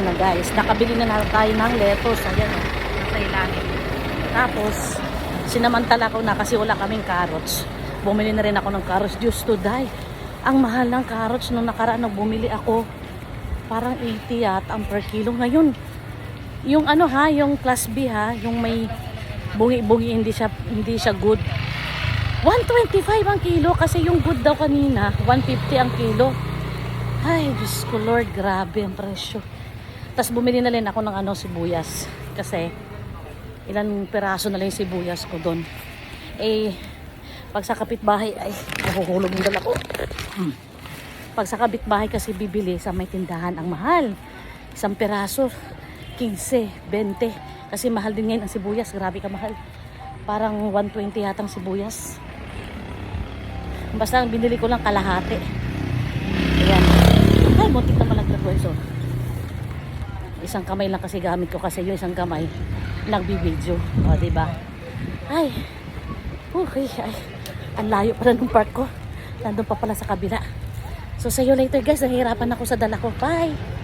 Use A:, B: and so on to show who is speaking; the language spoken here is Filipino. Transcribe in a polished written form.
A: na guys. Nakabili na tayo ng lettuce. Ayan o. Nasa ilalim. Tapos, sinamantala ko na kasi wala kaming carrots. Bumili na rin ako ng carrots. Diyos to die. Ang mahal ng carrots nung nakaraan nung bumili ako. Parang 80 yata ang per kilo. Ngayon, yung ano ha, yung class B ha, yung may bungi-bungi, hindi siya good. 125 ang kilo kasi yung good daw kanina 150 ang kilo. Ay Diyos ko Lord, grabe ang presyo. Tapos bumili na rin ako ng sibuyas kasi ilang peraso na lang yung sibuyas ko doon. Pag sa kapitbahay ay nahuhulog yung dala ko. Pag sa kapitbahay kasi bibili sa may tindahan ang mahal. Isang peraso 15, 20 kasi mahal din ngayon ang sibuyas. Grabe ka mahal, parang 120 yatang sibuyas. Basta ang binili ko lang kalahati. Ayan. Ay, muntik na malaglag ko ito. Isang kamay lang kasi gamit ko kasi yung isang kamay nagbibideo. O, diba? Ay. Okay. Ay. Ang layo pala ng park ko. Nandun pa pala sa kabila. So, see you later guys. Nahihirapan ako sa dala ko. Bye!